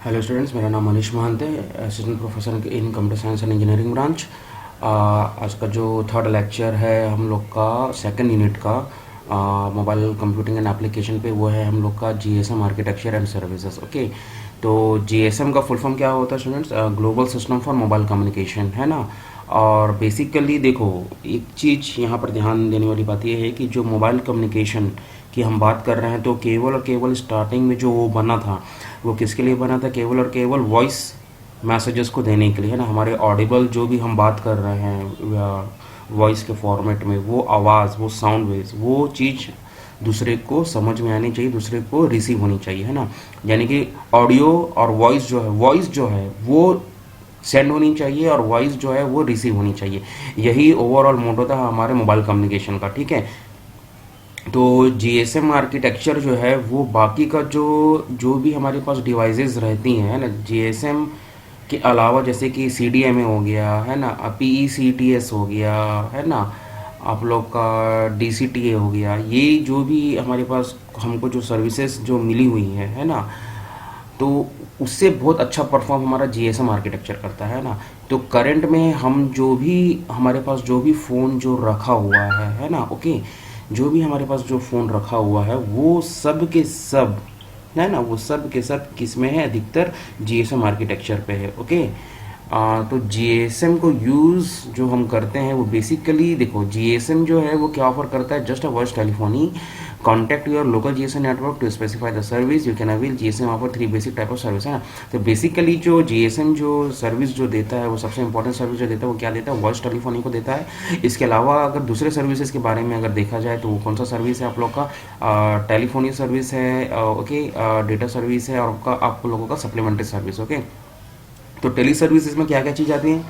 Hello students, मेरा नाम मनीष महंत है, assistant professor in computer science and engineering branch. आज का जो थर्ड लेक्चर है हम लोग का सेकंड यूनिट का मोबाइल कंप्यूटिंग एंड एप्लीकेशन पे, वो है हम लोग का GSM architecture and services. Okay, तो जीएसएम का फुल फॉर्म क्या होता है students? Global system for mobile communication, है ना। और बेसिकली देखो, एक चीज़ यहाँ पर ध्यान देने वाली बात यह है कि जो मोबाइल कम्युनिकेशन की हम बात कर रहे हैं, तो केवल और केवल स्टार्टिंग में जो वो बना था, वो किसके लिए बना था? केवल और केवल वॉइस मैसेजेस को देने के लिए, है ना। हमारे ऑडिबल जो भी हम बात कर रहे हैं वॉइस के फॉर्मेट में, वो आवाज़, वो साउंड वेव्स, वो चीज़ दूसरे को समझ में आनी चाहिए, दूसरे को रिसीव होनी चाहिए, है ना। यानी कि ऑडियो और वॉइस जो है वो सेंड होनी चाहिए और वॉइस जो है वो रिसीव होनी चाहिए। यही ओवरऑल मोटो था हमारे मोबाइल कम्युनिकेशन का, ठीक है। तो जीएसएम आर्किटेक्चर जो है वो बाकी का जो जो भी हमारे पास डिवाइसेस रहती हैं ना जीएसएम के अलावा, जैसे कि सीडीएमए हो गया, है ना, पीईसीटीएस हो गया, है ना, आप लोग का डीसीटीए हो गया, ये जो भी हमारे पास हमको जो सर्विसेज जो मिली हुई है ना, तो उससे बहुत अच्छा परफॉर्म हमारा जीएसएम आर्किटेक्चर करता है ना। तो करंट में हम जो भी हमारे पास जो भी फ़ोन जो रखा हुआ है ना, ओके, जो भी हमारे पास जो फ़ोन रखा हुआ है वो सब के सब, है ना, वो सब के सब किस में है? अधिकतर जीएसएम आर्किटेक्चर पे है। ओके, तो जीएसएम को यूज़ जो हम करते हैं वो बेसिकली देखो, जीएसएम जो है वो क्या ऑफर करता है? Just a voice telephony contact your local GSM network to specify the service you can avail. GSM offer 3 basic type of service, है ना। तो बेसिकली जो जीएसएम जो सर्विस जो देता है, वो सबसे इंपॉर्टेंट सर्विस जो देता है वो क्या देता है? वॉइस टेलीफोनी को देता है। इसके अलावा अगर दूसरे सर्विसेज के बारे में अगर देखा जाए तो वो कौन सा सर्विस है आप लोग का? टेलीफोनी सर्विस है, ओके, डेटा सर्विस है, और आपका आप लोगों का सप्लीमेंट्री सर्विस। ओके, तो टेली सर्विसेज में क्या क्या चीज़ आती है?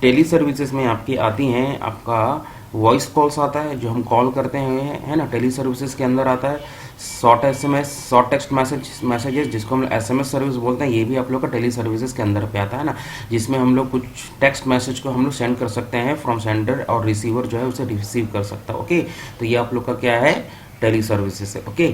टेली सर्विसेज में आपकी आती हैं, आपका वॉइस कॉल्स आता है जो हम कॉल करते हैं, है ना, टेली सर्विसेज के अंदर आता है। Short SMS, short text messages जिसको हम एसएमएस सर्विस बोलते हैं, ये भी आप लोग का टेली सर्विसेज के अंदर पे आता है ना, जिसमें हम लोग कुछ टेक्स्ट मैसेज को हम लोग सेंड कर सकते हैं फ्रॉम सेंडर, और रिसीवर जो है उसे रिसीव कर सकता है। ओके, तो ये आप लोग का क्या है? टेली सर्विसेज है। ओके,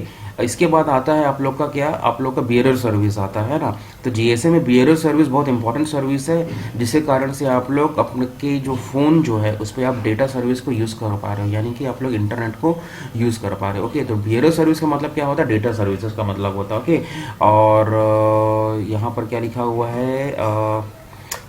इसके बाद आता है आप लोग का क्या? आप लोग का बियरर सर्विस आता है ना। तो जीएसएम में बियरर सर्विस बहुत इंपॉर्टेंट सर्विस है, जिसके कारण से आप लोग अपने के जो फ़ोन जो है उस पर आप डेटा सर्विस को यूज़ कर पा रहे हो, यानी कि आप लोग इंटरनेट को यूज़ कर पा रहे हो। ओके, तो बियरर सर्विस का मतलब क्या होता है? डेटा सर्विसेज का मतलब होता है। ओके, और यहाँ पर क्या लिखा हुआ है?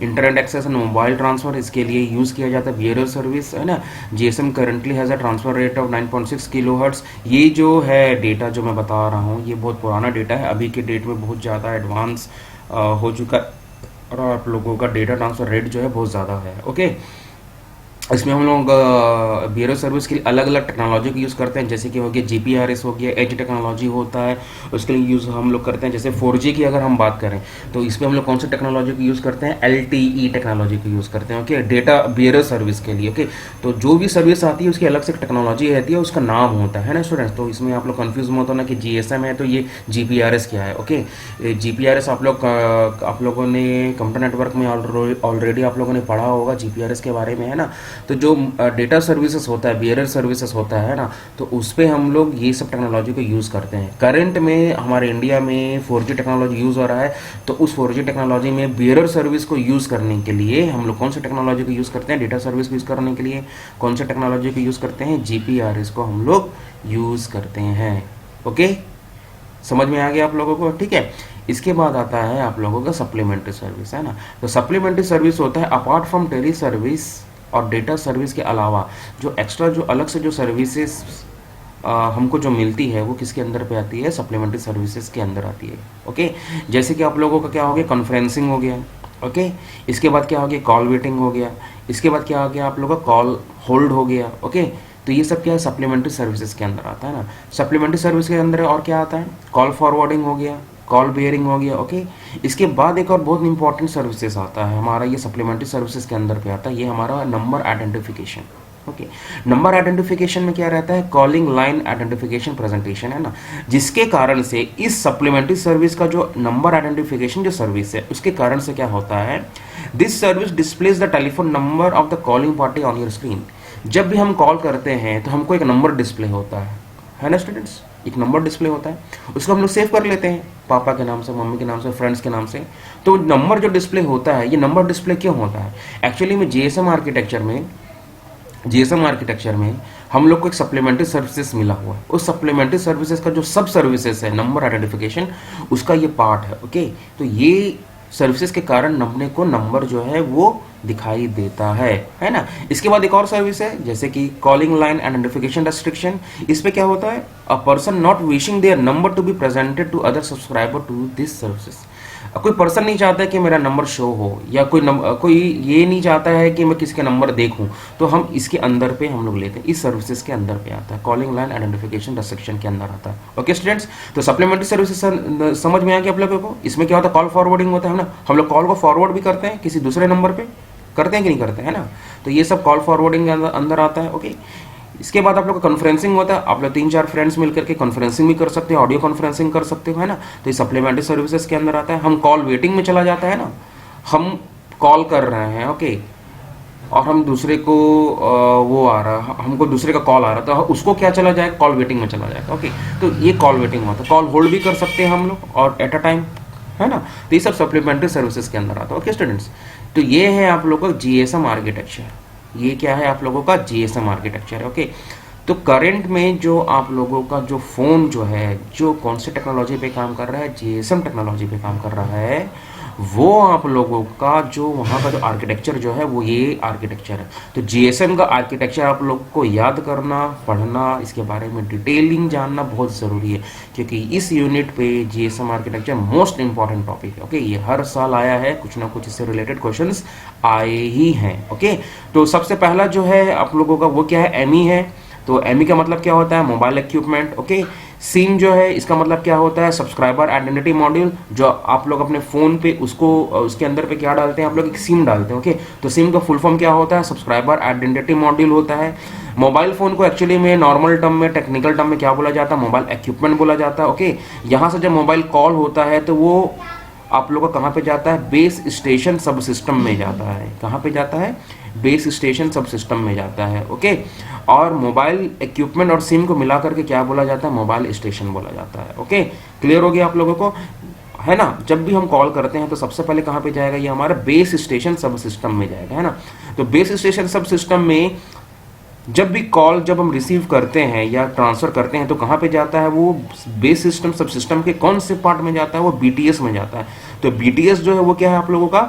Internet access and mobile transfer, इसके लिए यूज़ किया जाता है बियरर सर्विस, है ना। GSM currently has a transfer rate of 9.6 kilohertz. ये जो है डेटा जो मैं बता रहा हूँ ये बहुत पुराना डेटा है, अभी के डेट में बहुत ज़्यादा एडवांस हो चुका है, और आप लोगों का डेटा ट्रांसफर रेट जो है बहुत ज़्यादा है। ओके, इसमें हम लोग बियरर सर्विस के लिए अलग अलग टेक्नोलॉजी का यूज़ करते हैं, जैसे कि हो गया जीपीआरएस हो गया, एज टेक्नोलॉजी होता है, उसके लिए यूज़ हम लोग करते हैं। जैसे 4G की अगर हम बात करें तो इसमें हम लोग कौन सी टेक्नोलॉजी को यूज़ करते हैं? एलटीई टेक्नोलॉजी को यूज़ करते हैं। ओके, डेटा बियरर सर्विस के लिए। ओके, तो जो भी सर्विस आती है उसकी अलग से टेक्नोलॉजी रहती है, उसका नाम होता है ना स्टूडेंट्स। तो इसमें आप लोग कन्फ्यूज मत होना कि जीएसएम है तो ये जीपीआरएस क्या है। ओके, जीपीआरएस आप लोगों ने कंप्यूटर नेटवर्क में ऑलरेडी आप लोगों ने पढ़ा होगा जीपीआरएस के बारे में, है ना। तो जो डेटा सर्विसेज होता है, बियरर सर्विसेज होता है ना, तो उस पर हम लोग ये सब टेक्नोलॉजी को यूज़ करते हैं। करंट में हमारे इंडिया में 4G टेक्नोलॉजी यूज़ हो रहा है, तो उस 4G टेक्नोलॉजी में बियरर सर्विस को यूज़ करने के लिए हम लोग कौन सी टेक्नोलॉजी को यूज़ करते हैं? डेटा सर्विस को यूज़ करने के लिए कौन सी टेक्नोलॉजी को यूज़ करते हैं? जीपीआरएस को हम लोग यूज़ करते हैं। ओके, समझ में आ गया आप लोगों को? ठीक है, इसके बाद आता है आप लोगों का सप्लीमेंट्री सर्विस, है ना। तो सप्लीमेंट्री सर्विस होता है अपार्ट फ्रॉम टेली सर्विस और डेटा सर्विस के अलावा जो एक्स्ट्रा जो अलग से जो सर्विसेज हमको जो मिलती है वो किसके अंदर पे आती है? सप्लीमेंट्री सर्विसेज के अंदर आती है। ओके, जैसे कि आप लोगों का क्या हो गया? कॉन्फ्रेंसिंग हो गया। ओके, इसके बाद क्या हो गया? कॉल वेटिंग हो गया। इसके बाद क्या हो गया? आप लोगों का कॉल होल्ड हो गया। ओके, तो ये सब क्या है? सप्लीमेंट्री सर्विसेज के अंदर आता है ना। सप्लीमेंट्री सर्विस के अंदर और क्या आता है? कॉल फॉरवर्डिंग हो गया, कॉल बियरिंग हो गया। ओके, इसके बाद एक और बहुत इंपॉर्टेंट सर्विसेज आता है हमारा, ये सप्लीमेंट्री सर्विसेज के अंदर पे आता है, ये हमारा number identification. Okay, number identification में क्या रहता है? कॉलिंग लाइन आइडेंटिफिकेशन प्रेजेंटेशन, है ना, जिसके कारण से इस सप्लीमेंट्री सर्विस का जो नंबर आइडेंटिफिकेशन जो सर्विस है उसके कारण से क्या होता है? This service displays the telephone number of the calling party on your screen. जब भी हम कॉल करते हैं तो हमको एक नंबर डिस्प्ले होता है ना स्टूडेंट्स। एक नंबर डिस्प्ले होता है, उसको हम लोग सेव कर लेते हैं पापा के नाम से, मम्मी के नाम से, फ्रेंड्स के नाम से। तो नंबर जो डिस्प्ले होता है, ये नंबर डिस्प्ले क्यों होता है? एक्चुअली में जीएसएम आर्किटेक्चर में हम लोग को एक सप्लीमेंट्री सर्विसेज मिला हुआ है। उस सप्लीमेंट्री सर्विसेज का जो सब सर्विसेज है, नंबर आइडेंटिफिकेशन, उसका ये पार्ट है। ओके, तो ये सर्विसेज के कारण अपने को नंबर जो है वो दिखाई देता है ना। इसके बाद एक और सर्विस है जैसे कि कॉलिंग लाइन आइडेंटिफिकेशन रेस्ट्रिक्शन। इस पे क्या होता है, a person not wishing their number to be presented to other subscriber to this services. कोई पर्सन नहीं चाहता है कि मेरा नंबर शो हो, या कोई ये नहीं चाहता है कि मैं किसी का नंबर देखूं, तो हम इसके अंदर पे हम लोग लेते हैं, इस सर्विसेज के अंदर पे आता है, कॉलिंग लाइन आइडेंटिफिकेशन रेस्ट्रिक्शन के अंदर आता है। ओके स्टूडेंट्स, तो सप्लीमेंट्री सर्विसेज समझ में आ गया आप लोगों को। इसमें क्या होता है, कॉल फॉरवर्डिंग होता है ना, हम लोग कॉल को फॉरवर्ड भी करते हैं किसी दूसरे नंबर पे, करते हैं कि नहीं करते हैं ना, तो ये सब कॉल फॉरवर्डिंग के अंदर आता है। ओके, इसके बाद आप लोग का कॉन्फ्रेंसिंग होता है, आप लोग 3-4 फ्रेंड्स मिलकर के कॉन्फ्रेंसिंग भी कर सकते हो, ऑडियो कॉन्फ्रेंसिंग कर सकते हो, है ना। तो ये सप्लीमेंट्री सर्विसेज के अंदर आता है। हम कॉल वेटिंग में चला जाता है ना, हम कॉल कर रहे हैं, ओके, और हम दूसरे को वो आ रहा, हमको दूसरे का कॉल आ रहा, तो उसको क्या चला जाएगा, कॉल वेटिंग में चला जाएगा। ओके, तो ये कॉल वेटिंग होता है। कॉल होल्ड भी कर सकते हैं हम लोग और एट अ टाइम, है ना। तो ये सब सप्लीमेंट्री सर्विसेज के अंदर आता है। ओके स्टूडेंट्स, तो ये है आप लोगों का जीएसएम आर्किटेक्चर। ये क्या है आप लोगों का जीएसएम आर्किटेक्चर। ओके, तो करंट में जो आप लोगों का जो फोन जो है, जो कौन सी टेक्नोलॉजी पे काम कर रहा है, जीएसएम टेक्नोलॉजी पे काम कर रहा है, वो आप लोगों का जो वहाँ का जो आर्किटेक्चर जो है वो ये आर्किटेक्चर है। तो जीएसएम का आर्किटेक्चर आप लोग को याद करना, पढ़ना, इसके बारे में डिटेलिंग जानना बहुत ज़रूरी है, क्योंकि इस यूनिट पे GSM architecture most important topic है। ओके, ये हर साल आया है, कुछ ना कुछ इससे रिलेटेड क्वेश्चंस आए ही हैं। ओके, तो सबसे पहला जो है आप लोगों का वो क्या है, एमई है। तो एमई का मतलब क्या होता है, मोबाइल इक्विपमेंट। ओके, सिम जो है इसका मतलब क्या होता है, सब्सक्राइबर आइडेंटिटी मॉड्यूल। जो आप लोग अपने फ़ोन पे उसको उसके अंदर पे क्या डालते हैं, आप लोग एक सिम डालते हैं। ओके, तो सिम का फुल फॉर्म क्या होता है, सब्सक्राइबर आइडेंटिटी मॉड्यूल होता है। मोबाइल फ़ोन को एक्चुअली में नॉर्मल टर्म में, टेक्निकल टर्म में क्या बोला जाता है, मोबाइल इक्विपमेंट बोला जाता है। ओके, यहाँ से जब मोबाइल कॉल होता है तो वो आप लोग का कहाँ पे जाता है, बेस स्टेशन सब सिस्टम में जाता है। कहाँ पे जाता है, बेस स्टेशन सब सिस्टम में जाता है। ओके, और मोबाइल इक्विपमेंट और सिम को मिला करके क्या बोला जाता है, मोबाइल स्टेशन बोला जाता है। ओके, क्लियर हो गया आप लोगों को, है ना। जब भी हम कॉल करते हैं तो सबसे पहले कहाँ पे जाएगा, ये हमारा बेस स्टेशन सब सिस्टम में जाएगा, है ना। तो बेस स्टेशन सब सिस्टम में जब भी कॉल जब हम रिसीव करते हैं या ट्रांसफर करते हैं तो कहाँ पे जाता है, वो बेस सिस्टम सब सिस्टम के कौन से पार्ट में जाता है, वो बीटीएस में जाता है। तो बीटीएस जो है वो क्या है आप लोगों का,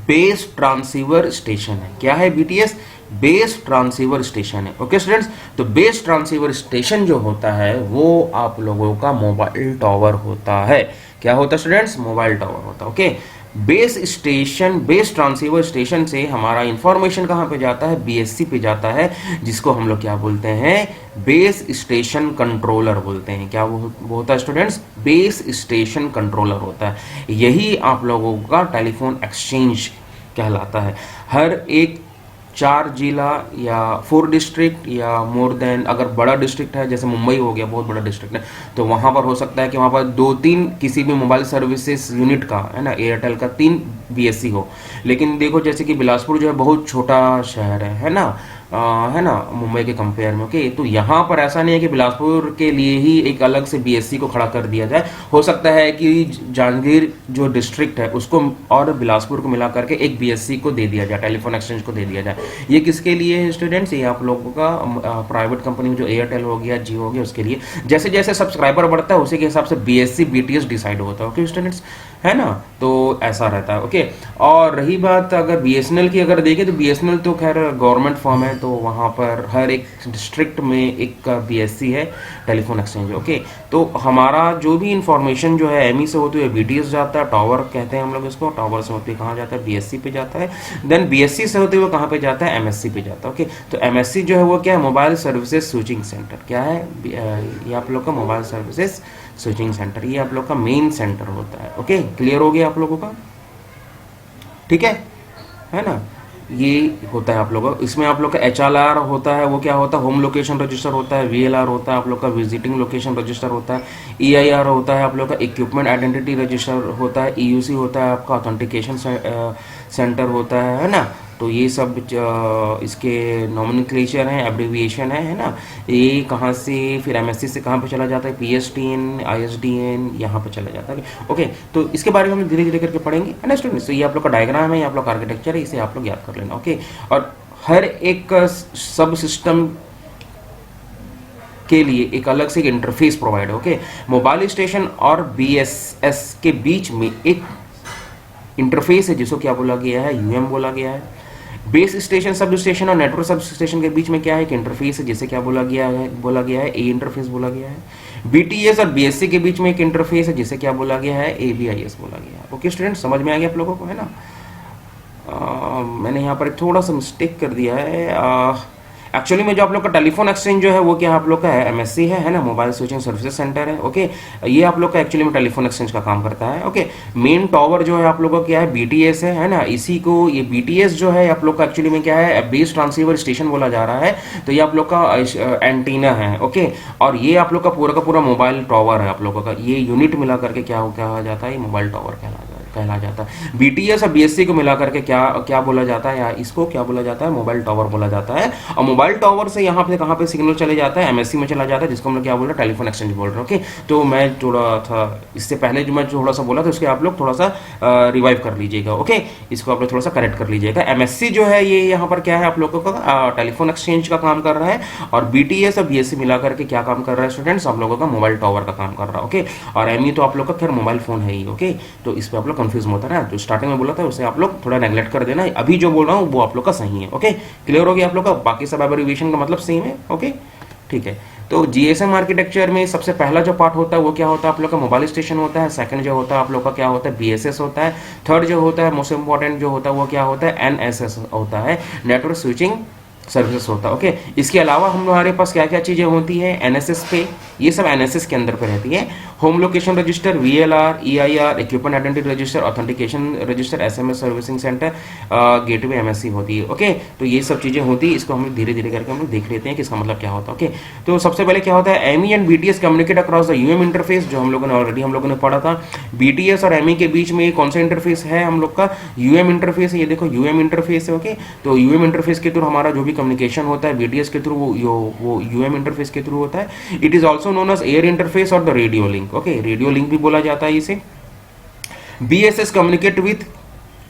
बेस ट्रांसीवर स्टेशन है। क्या है बीटीएस, बेस ट्रांसीवर स्टेशन है। ओके स्टूडेंट्स, तो बेस ट्रांसीवर स्टेशन जो होता है वो आप लोगों का मोबाइल टावर होता है। क्या होता है स्टूडेंट्स, मोबाइल टावर होता है। Okay, base station, base transceiver station से हमारा इंफॉर्मेशन कहाँ पे जाता है, बीएससी पे जाता है, जिसको हम लोग क्या बोलते हैं, बेस स्टेशन कंट्रोलर बोलते हैं। क्या वो होता है स्टूडेंट्स, बेस स्टेशन कंट्रोलर होता है। यही आप लोगों का टेलीफोन एक्सचेंज कहलाता है। हर एक 4 जिला या 4 डिस्ट्रिक्ट या मोर देन, अगर बड़ा डिस्ट्रिक्ट है जैसे मुंबई हो गया, बहुत बड़ा डिस्ट्रिक्ट है, तो वहाँ पर हो सकता है कि वहाँ पर 2-3 किसी भी मोबाइल सर्विसेज यूनिट का, है ना, एयरटेल का 3 बीएससी हो। लेकिन देखो जैसे कि बिलासपुर जो है बहुत छोटा शहर है ना, है ना, मुंबई के कंपेयर में। ओके, तो यहाँ पर ऐसा नहीं है कि बिलासपुर के लिए ही एक अलग से बीएससी को खड़ा कर दिया जाए। हो सकता है कि जांजगीर जो डिस्ट्रिक्ट है उसको और बिलासपुर को मिला करके एक बीएससी को दे दिया जाए, टेलीफोन एक्सचेंज को दे दिया जाए। ये किसके लिए है स्टूडेंट्स, ये आप लोगों का प्राइवेट कंपनी जो एयरटेल हो गया, जियो हो गया, उसके लिए। जैसे जैसे सब्सक्राइबर बढ़ता है उसी के हिसाब से बीएससी बीटीएस डिसाइड होता है। ओके स्टूडेंट्स, है ना, तो ऐसा रहता है। ओके, और रही बात अगर बीएसएनएल की अगर देखें तो बीएसएनएल तो खैर गवर्नमेंट फर्म है, तो वहाँ पर हर एक डिस्ट्रिक्ट में एक बीएससी है, टेलीफोन एक्सचेंज। ओके, तो हमारा जो भी इंफॉर्मेशन जो है एमई से होती है बीटीएस जाता है, टावर कहते हैं हम लोग इसको, टावर से होते हुए कहाँ जाता है, बीएससी पे जाता है। देन बीएससी से होते हुए कहाँ पे जाता है, एमएससी पे जाता है। ओके, तो एमएससी जो है वो क्या है, मोबाइल सर्विसेज स्विचिंग सेंटर। क्या है ये आप लोग का, मोबाइल सर्विसेज स्विचिंग सेंटर, ये आप लोग का मेन सेंटर होता है। ओके, क्लियर हो गया आप लोगों का, ठीक है ना। ये होता है आप लोगों का, इसमें आप लोग का एचएलआर होता है, वो क्या होता है, होम लोकेशन रजिस्टर होता है। वीएलआर होता है आप लोग का, विजिटिंग लोकेशन रजिस्टर होता है। ईआईआर होता है आप लोग का, इक्विपमेंट आइडेंटिटी रजिस्टर होता है। ईयूसी होता है आपका, ऑथेंटिकेशन सेंटर होता है ना। तो ये सब इसके नॉमेनक्लेचर हैं, एब्रिविएशन है ना। ये कहाँ से फिर एमएससी से कहाँ पे चला जाता है, पीएसटीएन, आईएसडीएन, यहाँ पे चला जाता है। ओके, तो इसके बारे में हम धीरे धीरे करके पढ़ेंगे, है ना स्टूडेंट्स। तो ये आप लोग का डायग्राम है, ये आप लोग का आर्किटेक्चर है, इसे आप लोग याद कर लेना। ओके, और हर एक सब सिस्टम के लिए एक अलग से इंटरफेस प्रोवाइड है। ओके, मोबाइल स्टेशन और बीएसएस के बीच में एक इंटरफेस है जिसको क्या बोला गया है, यूएम बोला गया है। बेस स्टेशन, सब स्टेशन और नेटवर्क सब स्टेशन के बीच में क्या है, एक इंटरफेस है जिसे क्या बोला गया है ए इंटरफेस बोला गया है। बीटीएस और बीएससी के बीच में एक इंटरफेस है जिसे क्या बोला गया है, एबीआईएस बोला गया है। ओके स्टूडेंट, समझ में आ गया आप लोगों को, है ना। मैंने यहाँ पर थोड़ा सा मिस्टेक कर दिया है। एक्चुअली में जो आप लोग का टेलीफोन एक्सचेंज जो है वो क्या आप लोग का है, एमएससी है ना, मोबाइल स्विचिंग सर्विसेज सेंटर है। ओके, ये आप लोग का एक्चुअली में टेलीफोन एक्सचेंज का काम करता है। ओके, मेन टावर जो है आप लोगों का क्या है, बीटीएस है ना। इसी को ये बीटीएस जो है आप लोग का एक्चुअली में क्या है, बेस ट्रांसीवर स्टेशन बोला जा रहा है। तो ये आप लोग का एंटीना है। ओके, और ये आप लोग का पूरा मोबाइल टावर है आप लोगों का। ये यूनिट मिला करके क्या कहा जाता है, ये मोबाइल टावर कहला जाता है। बीटीएस और बीएससी को मिला करके क्या बोला जाता है, या इसको क्या बोला जाता है, मोबाइल टावर बोला जाता है। और मोबाइल टावर से यहाँ पे कहाँ पे सिग्नल चले जाता है, एमएससी में चला जाता है, जिसको हम लोग क्या बोल रहे हैं, टेलीफोन एक्सचेंज बोल रहे हैं। ओके, तो मैं थोड़ा था इससे पहले जो मैं थोड़ा सा बोला था उसके आप लोग थोड़ा सा रिवाइव कर लीजिएगा। ओके, इसको आप लोग थोड़ा सा करेक्ट कर लीजिएगा। एमएससी जो है ये यहाँ पर क्या है, आप लोगों का टेलीफोन एक्सचेंज का काम कर रहा है, और बीटीएस और बीएससी मिला करके क्या काम कर रहा है स्टूडेंट्स, आप लोगों का मोबाइल टावर का काम कर रहा है। ओके, और एमई तो आप लोग का खैर मोबाइल फोन है ही। ओके, तो इस पर आप लोग कंफ्यूज होता है ना, जो स्टार्टिंग में बोला था उसे आप लोग थोड़ा नेग्लेक्ट कर देना। अभी जो बोल रहा हूँ वो आप लोग का सही है। ओके, क्लियर हो गया आप लोग का, बाकी सब एब्रिविएशन का मतलब सेम है। ओके, ठीक है। तो जीएसएम आर्किटेक्चर में सबसे पहला जो पार्ट होता है वो क्या होता है, आप लोग का मोबाइल स्टेशन होता है। सेकंड जो होता है आप लोग का क्या होता है, बीएसएस होता है। थर्ड जो होता है मोस्ट इंपॉर्टेंट जो होता है वो क्या होता है, एनएसएस होता है, नेटवर्क स्विचिंग सर्विसेज होता है। ओके, इसके अलावा हमारे पास क्या क्या चीजें होती है एनएसएस पे, ये सब एनएसएस के अंदर पे रहती है। Home location register, VLR, EIR, equipment identity register, authentication register, SMS servicing centre, gateway MSC होती है। ओके, तो ये सब चीजें होती है। इसको हम धीरे धीरे करके हम लोग देख लेते हैं कि इसका मतलब क्या होता है। ओके, तो सबसे पहले क्या होता है, ME and BTS communicate across the UM interface, जो हम लोगों ने ऑलरेडी हम लोगों ने पढ़ा था। बीटीएस और एमई के बीच में कौन सा इंटरफेस है, हम लोग का यूएम इंटरफेस है। ये देखो यूएम इंटरफेस है। ओके, तो यूएम इंटरफेस के थ्रू हमारा जो भी कम्युनिकेशन होता है बीटीएस के थ्रू वो यूएम इंटरफेस के थ्रू होता है। It is also known as air interface और the radio link. Okay, radio link भी बोला जाता है इसे। बीएसएस कम्युनिकेट विथ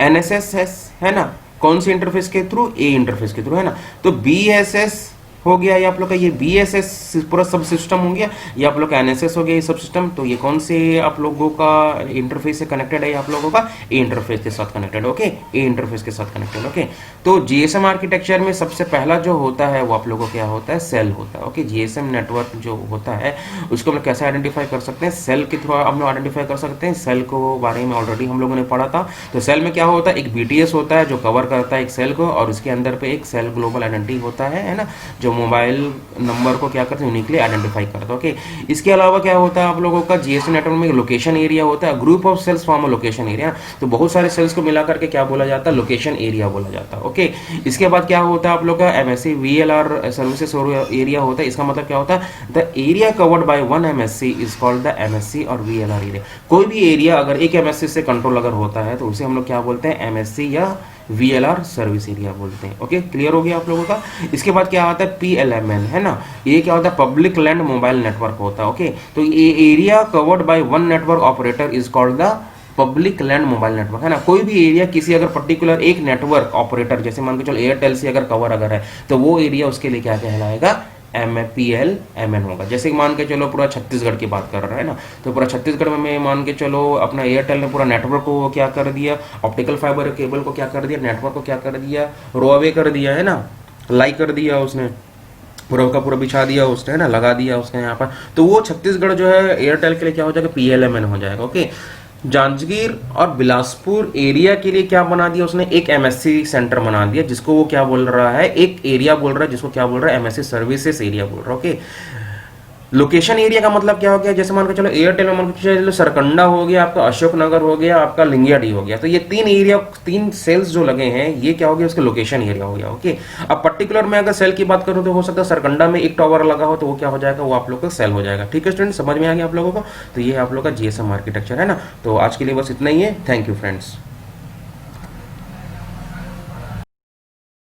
एनएसएस है ना, कौन से इंटरफेस के थ्रू, ए इंटरफेस के थ्रू, है ना। तो बीएसएस हो गया ये आप लोग का, ये बीएसएस पूरा सब सिस्टम हो गया, ये आप लोग का एनएसएस हो गया ये सब सिस्टम। तो ये कौन से आप लोगों का इंटरफेस से कनेक्टेड है, आप लोगों का ए इंटरफेस के साथ कनेक्टेड। ओके, ए इंटरफेस के साथ कनेक्टेड। ओके, तो जीएसएम आर्किटेक्चर में सबसे पहला जो होता है वो आप लोगों को क्या होता है, सेल होता है। ओके, जीएसएम नेटवर्क जो होता है उसको हम लोग कैसे आइडेंटिफाई कर सकते हैं, सेल के थ्रू हम लोग आइडेंटिफाई कर सकते हैं। सेल को बारे में ऑलरेडी हम लोगों ने पढ़ा था। तो सेल में क्या होता है, एक बीटीएस होता है जो कवर करता है एक सेल को, और उसके अंदर पे एक सेल ग्लोबल आइडेंटिटी होता है ना, जो मोबाइल नंबर को क्या करते हैं, यूनिकली आइडेंटिफाई करता है। ओके, इसके अलावा क्या होता है आप लोगों का जीएसएम नेटवर्क में लोकेशन एरिया होता है। Group of cells form location area, तो बहुत सारे सेल्स को मिला करके क्या बोला जाता है, लोकेशन एरिया बोला जाता है। ओके, इसके बाद क्या होता है आप लोग का एमएससी वीएलआर सर्विसेज एरिया होता है। इसका मतलब क्या होता है, the area covered by one MSc is called the MSc और वीएलआर एरिया। कोई भी एरिया अगर एक एमएससी से कंट्रोल अगर होता है तो उसे हम लोग क्या बोलते हैं, एमएससी या वीएलआर सर्विस एरिया बोलते हैं। ओके, क्लियर हो गया आप लोगों का। इसके बाद क्या आता है, पीएलएमएन है ना, ये क्या होता है, पब्लिक लैंड मोबाइल नेटवर्क होता है। ओके, तो ये area covered by one network operator is called the public land mobile network, है ना। कोई भी एरिया किसी अगर पर्टिकुलर एक नेटवर्क ऑपरेटर, जैसे मान के चलो एयरटेल से अगर कवर अगर है तो वो एरिया उसके लिए क्या कहलाएगा, MPLMN होगा। जैसे कि मान के चलो पूरा छत्तीसगढ़ की बात कर रहा है ना, तो पूरा छत्तीसगढ़ में मान के चलो अपना एयरटेल ने पूरा नेटवर्क को क्या कर दिया, ऑप्टिकल फाइबर केबल को क्या कर दिया, नेटवर्क को क्या कर दिया, रोअवे कर दिया, है ना, लाई कर दिया उसने, पूरा का पूरा बिछा दिया उसने, है ना, लगा दिया उसने यहाँ पर। तो वो छत्तीसगढ़ जो है एयरटेल के लिए क्या हो जाएगा, PLMN हो जाएगा। ओके, जांजगीर और बिलासपुर एरिया के लिए क्या बना दिया उसने, एक एमएससी सेंटर बना दिया, जिसको वो क्या बोल रहा है, एक एरिया बोल रहा है जिसको क्या बोल रहा है, एमएससी सर्विसेज एरिया बोल रहा है। ओके, लोकेशन एरिया का मतलब क्या हो गया, जैसे मान के चलो एयरटेल में मान के चलो सरकंडा हो गया, आपका अशोक नगर हो गया, आपका लिंगियाडी हो गया, तो ये तीन एरिया, तीन सेल्स जो लगे हैं ये क्या हो गया, उसके लोकेशन एरिया हो गया। ओके, अब पर्टिकुलर में अगर सेल की बात करूं तो हो सकता है सरकंडा में एक टावर लगा हो तो वो क्या हो जाएगा, वो आप लोग का सेल हो जाएगा। ठीक है स्टूडेंट, समझ में आ गया आप लोगों को। तो ये आप लोग का जीएसएम आर्किटेक्चर है ना। तो आज के लिए बस इतना ही है। Thank you friends.